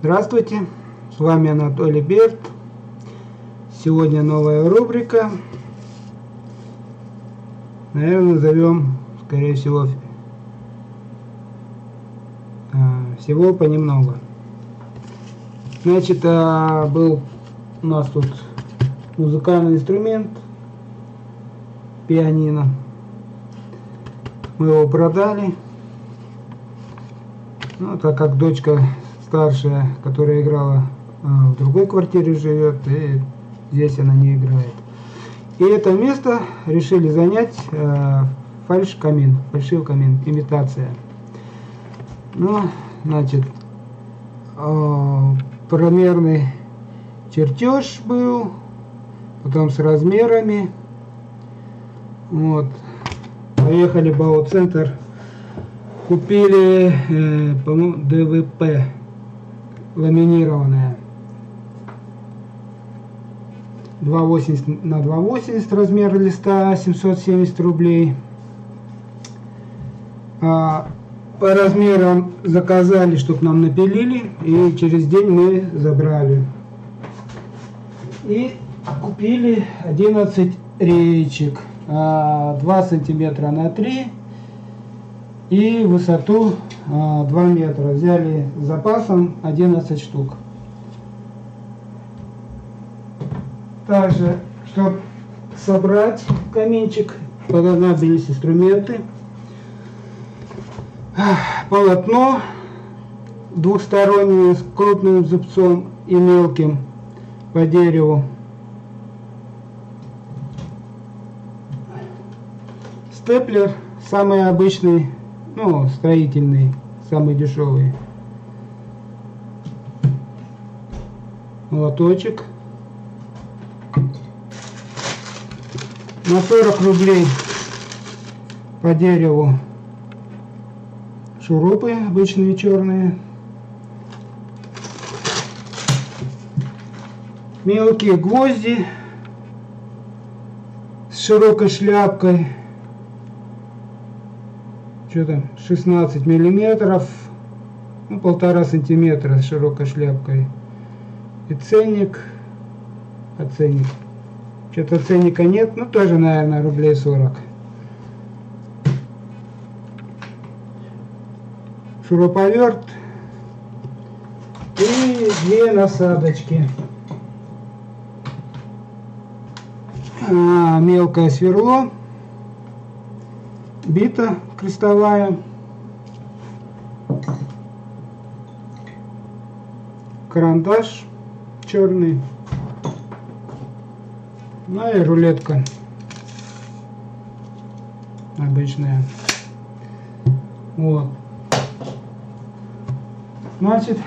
Здравствуйте, с вами Анатолий Берт. Сегодня новая рубрика. Наверное, назовем, скорее всего понемногу. Значит, был у нас тут музыкальный инструмент, пианино. Мы его продали. Ну, так как дочка старшая, которая играла в другой квартире живет, и здесь она не играет. И это место решили занять фальшивый камин, имитация. Ну, значит, промерный чертеж был, потом с размерами. Вот. Поехали в Бау-центр, купили, по-моему, ДВП ламинированное. 2,80 на 2,80 размер листа, 770 рублей. По размерам заказали, чтобы нам напилили, и через день мы забрали. И купили 11 реечек, 2 сантиметра на 3 и высоту 2 метра. Взяли с запасом 11 штук. Также, чтобы собрать каминчик, понадобились инструменты. Полотно двухстороннее с крупным зубцом и мелким по дереву. Степлер самый обычный, ну, строительный, самый дешевый. Молоточек. На 40 рублей по дереву шурупы обычные черные. Мелкие гвозди с широкой шляпкой. Что там, 16 миллиметров, ну, 1,5 сантиметра с широкой шляпкой. И ценник. Что-то ценника нет, ну тоже, наверное, рублей 40. Шуруповерт и 2 насадочки. Мелкое сверло, бита крестовая, карандаш черный, ну и рулетка обычная. Вот. Значит,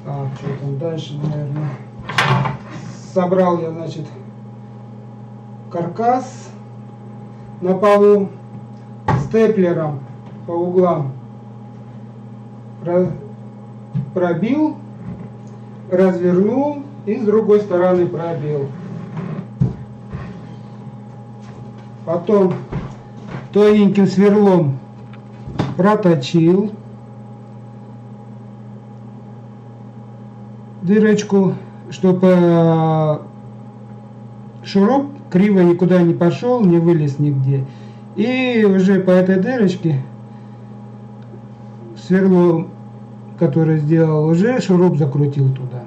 что там дальше, наверное. Собрал я, значит, каркас на полу степлером по углам. Пробил, развернул и с другой стороны пробил. Потом тоненьким сверлом проточил дырочку, чтобы шуруп криво никуда не пошел, не вылез нигде. И уже по этой дырочке сверло, которое сделал, уже шуруп закрутил туда.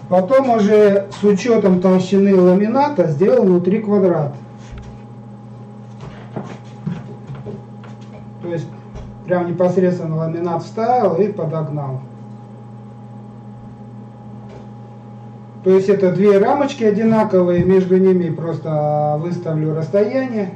Потом уже с учетом толщины ламината сделал внутри квадрат. То есть прям непосредственно ламинат вставил и подогнал. То есть это 2 рамочки одинаковые, между ними просто выставлю расстояние.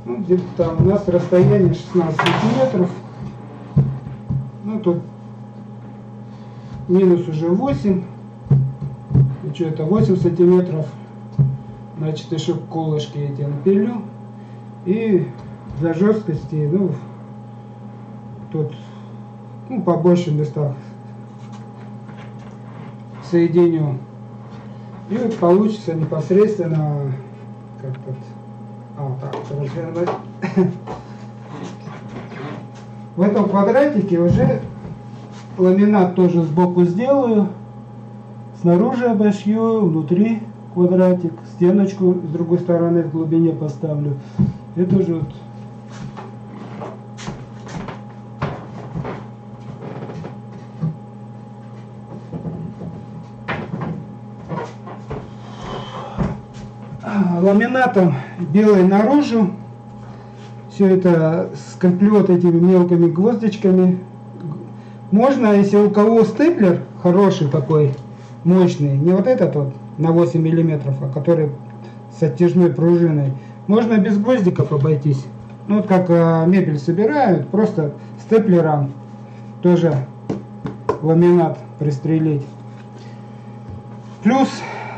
Где-то там у нас расстояние 16 сантиметров. Ну тут минус уже 8. И что это 8 сантиметров, значит еще колышки эти напилю. И для жесткости, ну, тут, ну, побольше местах соединю. И вот получится непосредственно как-то, так, развернуть. В этом квадратике уже ламинат тоже сбоку сделаю, снаружи обошью, внутри квадратик, стеночку с другой стороны в глубине поставлю. Это уже вот ламинатом белый наружу. Все это скреплю вот этими мелкими гвоздичками. Можно, если у кого степлер хороший такой, мощный, не вот этот вот на 8 миллиметров, а который с оттяжной пружиной, можно без гвоздиков обойтись. Ну вот как мебель собирают, просто степлером тоже ламинат пристрелить. Плюс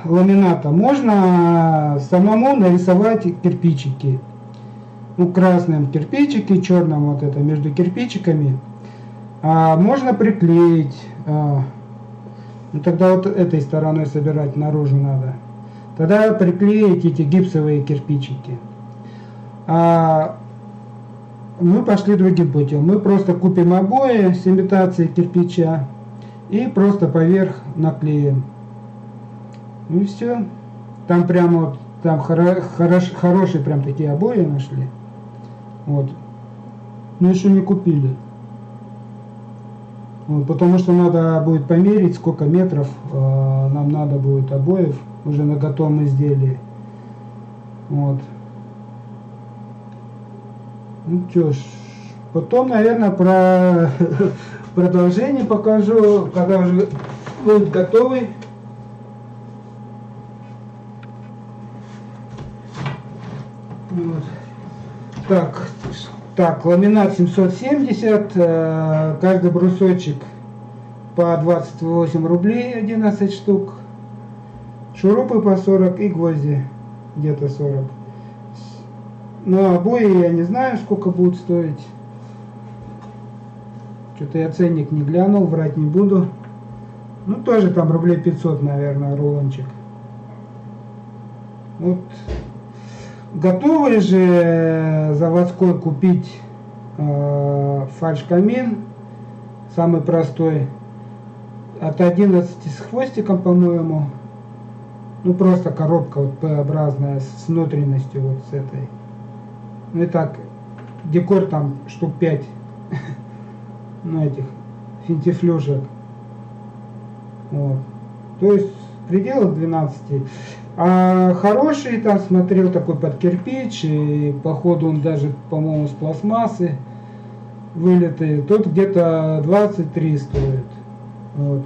ламината можно самому нарисовать кирпичики. Ну, красным кирпичики, черным вот это между кирпичиками. Можно приклеить. Ну, тогда вот этой стороной собирать наружу надо. Тогда приклеить эти гипсовые кирпичики. Мы пошли другим путем. Мы просто купим обои с имитацией кирпича и просто поверх наклеим. Ну и все. Там прямо вот, там хорошие прям такие обои нашли. Вот. Но еще не купили. Вот, потому что надо будет померить, сколько метров нам надо будет обоев уже на готовом изделии. Вот. Ну что ж, потом, наверное, про продолжение покажу, когда уже будет готовый. Вот. Так, ламинат 770, каждый брусочек по 28 рублей, 11 штук, шурупы по 40 и гвозди где-то 40. Но обои я не знаю, сколько будут стоить. Что-то я ценник не глянул, врать не буду. Ну, тоже там рублей 500, наверное, рулончик. Вот. Готовый же заводской купить фальш-камин, самый простой, от 11 с хвостиком, по-моему. Ну, просто коробка вот П-образная с внутренностью вот с этой. Ну и так, декор там штук 5, ну, этих финтифлюшек. Вот. То есть в пределах 12. А хороший там смотрел такой под кирпич, и походу он даже, по-моему, с пластмассы вылитый. Тот где-то 23 стоит. Вот.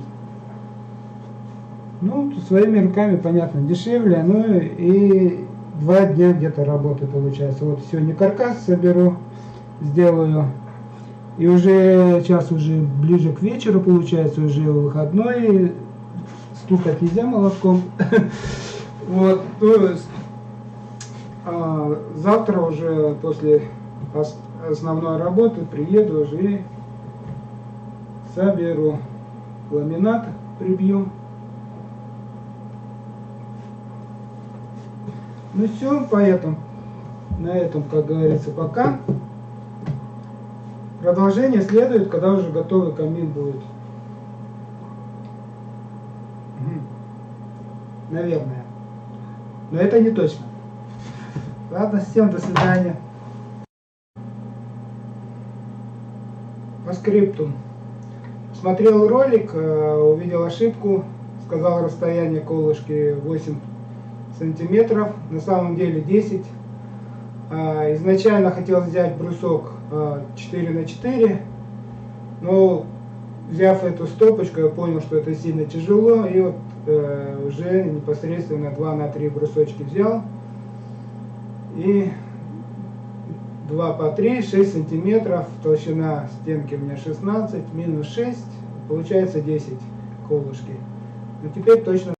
Ну, своими руками, понятно, дешевле, ну и 2 дня где-то работы получается. Вот сегодня каркас соберу, сделаю. И уже сейчас уже ближе к вечеру получается, уже выходной, стукать нельзя молотком. Вот, то есть завтра уже после основной работы приеду уже и соберу ламинат, прибью. Ну все, поэтому на этом, как говорится, пока. Продолжение следует, когда уже готовый камин будет. Наверное. Но это не точно. Ладно, всем до свидания. По скрипту. Смотрел ролик, увидел ошибку, сказал расстояние колышки 8 сантиметров, на самом деле 10. Изначально хотел взять брусок 4 на 4, но взяв эту стопочку, я понял, что это сильно тяжело, и вот уже непосредственно 2 на 3 брусочки взял, и 2 по 3, 6 сантиметров, толщина стенки у меня 16, минус 6, получается 10 колышки. Но теперь точно